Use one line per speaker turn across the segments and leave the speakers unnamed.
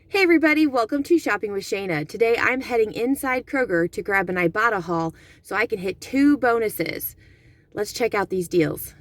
Hey everybody, welcome to Shopping with Shana. Today I'm heading inside Kroger to grab an Ibotta haul so I can hit 2 bonuses. Let's check out these deals.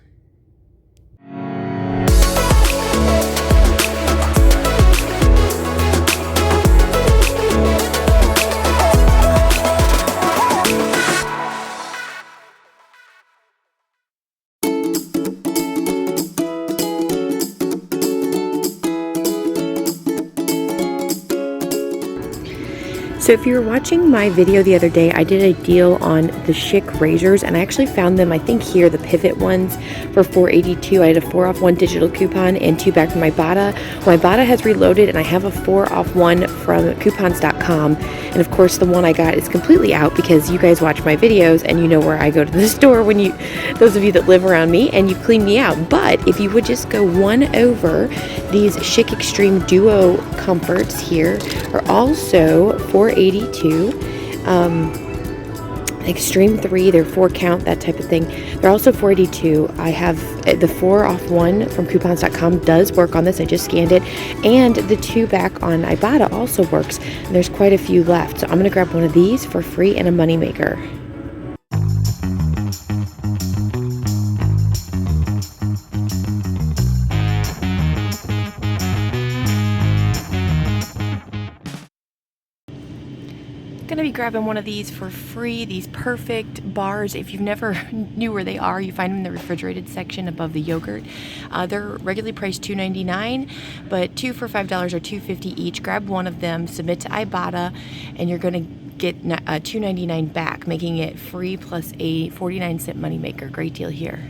So if you were watching my video the other day, I did a deal on the Schick razors, and I actually found them, I think here, the pivot ones for $4.82. I had a 4-off-1 digital coupon and 2 back from Ibotta. Well, Ibotta has reloaded, and I have a 4-off-1 from coupons.com. And of course, the one I got is completely out because you guys watch my videos and you know where I go to the store when those of you that live around me, and you clean me out. But if you would just go one over, these Schick Extreme Duo comforts here are also $4.82. Extreme 3, they're 4 count, that type of thing. They're also $4.82. I have the 4-off-1 from coupons.com does work on this. I just scanned it. And the 2 back on Ibotta also works. And there's quite a few left. So I'm going to grab one of these for free and a moneymaker. Gonna be grabbing one of these for free, these perfect bars. If you've never knew where they are, you find them in the refrigerated section above the yogurt. They're regularly priced $2.99, but 2 for $5 or $2.50 each. Grab one of them, submit to Ibotta, and you're gonna get $2.99 back, making it free plus a 49-cent moneymaker. Great deal here.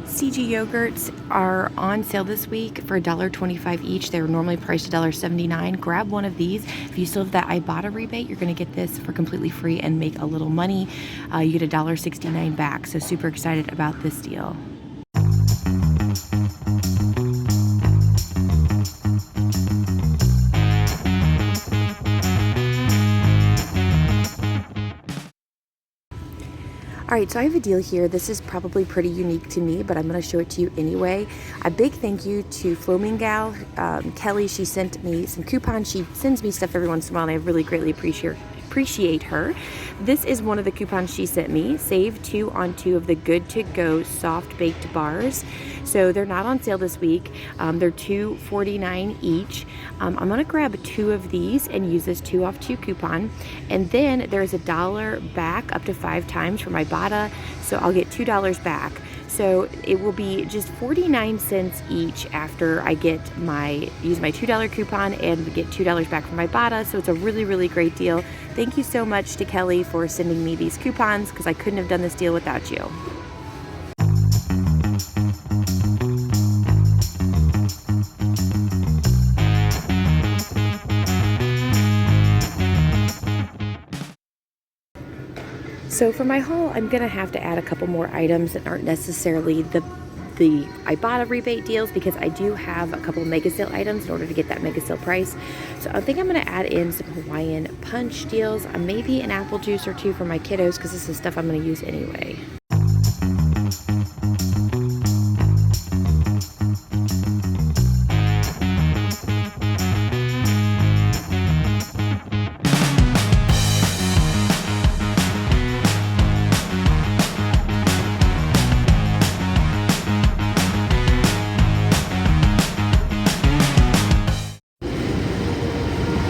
CG yogurts are on sale this week for $1.25 each. They're normally priced $1.79. Grab one of these. If you still have that Ibotta rebate, you're going to get this for completely free and make a little money. You get $1.69 back. So super excited about this deal. All right, so I have a deal here. This is probably pretty unique to me, but I'm going to show it to you anyway. A big thank you to Flamingal. Kelly, she sent me some coupons. She sends me stuff every once in a while, and I really greatly appreciate her. This is one of the coupons she sent me. Save 2 on 2 of the Good to Go soft baked bars. So they're not on sale this week. They're $2.49 each. I'm gonna grab 2 of these and use this 2 off 2 coupon. And then there's $1 back up to 5 times for my Ibotta. So I'll get $2 back. So it will be just 49 cents each after I use my $2 coupon and get $2 back from my Ibotta. So it's a really, really great deal. Thank you so much to Kelly for sending me these coupons because I couldn't have done this deal without you. So for my haul, I'm going to have to add a couple more items that aren't necessarily the Ibotta rebate deals because I do have a couple mega sale items in order to get that mega sale price. So I think I'm going to add in some Hawaiian punch deals, maybe an apple juice or 2 for my kiddos because this is stuff I'm going to use anyway.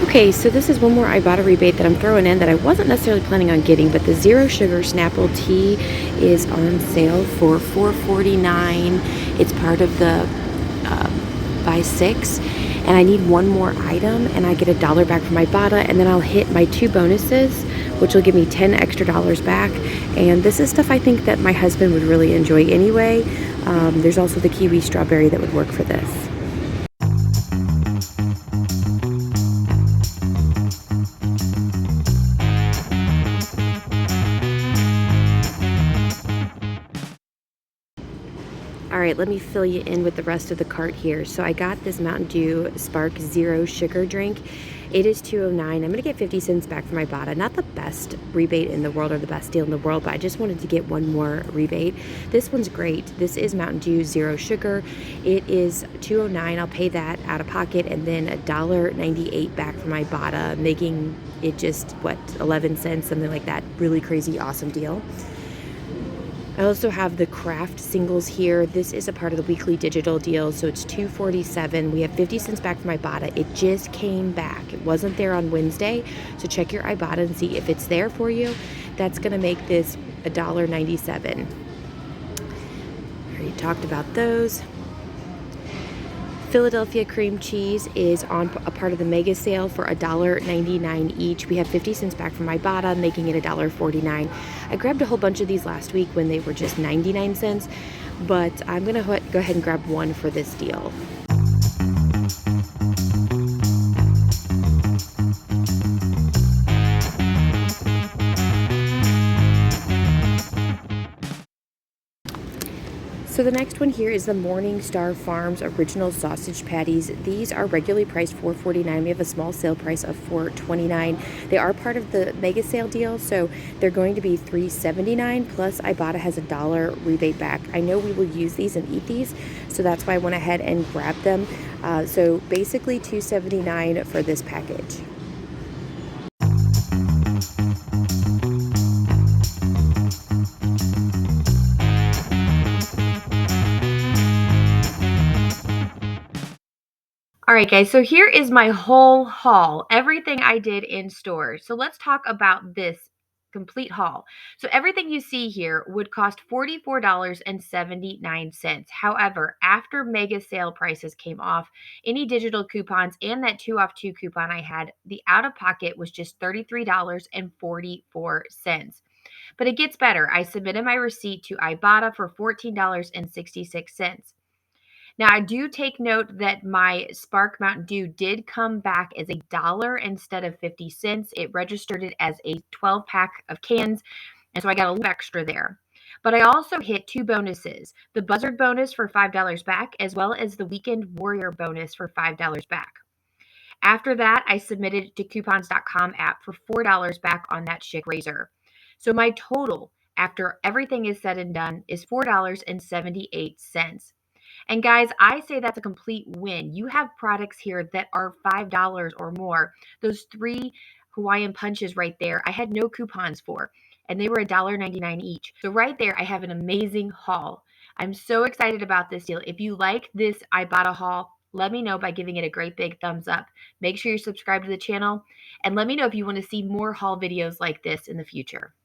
Okay, so this is one more Ibotta rebate that I'm throwing in that I wasn't necessarily planning on getting, but the Zero Sugar Snapple Tea is on sale for $4.49. It's part of the buy 6, and I need one more item, and I get $1 back from Ibotta, and then I'll hit my 2 bonuses, which will give me $10 extra back. And this is stuff I think that my husband would really enjoy anyway. There's also the kiwi strawberry that would work for this. All right, let me fill you in with the rest of the cart here. So I got this Mountain Dew Spark Zero Sugar drink. It is $2.09. I'm going to get 50 cents back from Ibotta. Not the best rebate in the world or the best deal in the world, but I just wanted to get one more rebate. This one's great. This is Mountain Dew Zero Sugar. It is $2.09. I'll pay that out of pocket and then $1.98 back from Ibotta, making it just, 11 cents, something like that. Really crazy, awesome deal. I also have the craft singles here. This is a part of the weekly digital deal, so it's $2.47. We have 50 cents back from Ibotta. It just came back. It wasn't there on Wednesday, so check your Ibotta and see if it's there for you. That's going to make this $1.97. Already talked about those. Philadelphia cream cheese is on a part of the mega sale for $1.99 each. We have 50 cents back from Ibotta, making it $1.49. I grabbed a whole bunch of these last week when they were just 99 cents, but I'm going to go ahead and grab one for this deal. So the next one here is the Morningstar Farms Original Sausage Patties. These are regularly priced $4.49. We have a small sale price of $4.29. They are part of the mega sale deal, so they're going to be $3.79, plus Ibotta has a $1 rebate back. I know we will use these and eat these, so that's why I went ahead and grabbed them. So basically $2.79 for this package. All right, guys, so here is my whole haul, everything I did in store. So let's talk about this complete haul. So everything you see here would cost $44.79. However, after mega sale prices came off, any digital coupons and that 2 off 2 coupon I had, the out of pocket was just $33.44. But it gets better. I submitted my receipt to Ibotta for $14.66. Now, I do take note that my Spark Mountain Dew did come back as $1 instead of 50 cents. It registered it as a 12-pack of cans, and so I got a little extra there. But I also hit 2 bonuses, the Buzzard bonus for $5 back, as well as the Weekend Warrior bonus for $5 back. After that, I submitted it to coupons.com app for $4 back on that Schick razor. So my total, after everything is said and done, is $4.78. And guys, I say that's a complete win. You have products here that are $5 or more. Those 3 Hawaiian punches right there, I had no coupons for, and they were $1.99 each. So right there, I have an amazing haul. I'm so excited about this deal. If you like this Ibotta haul, let me know by giving it a great big thumbs up. Make sure you're subscribed to the channel, and let me know if you want to see more haul videos like this in the future.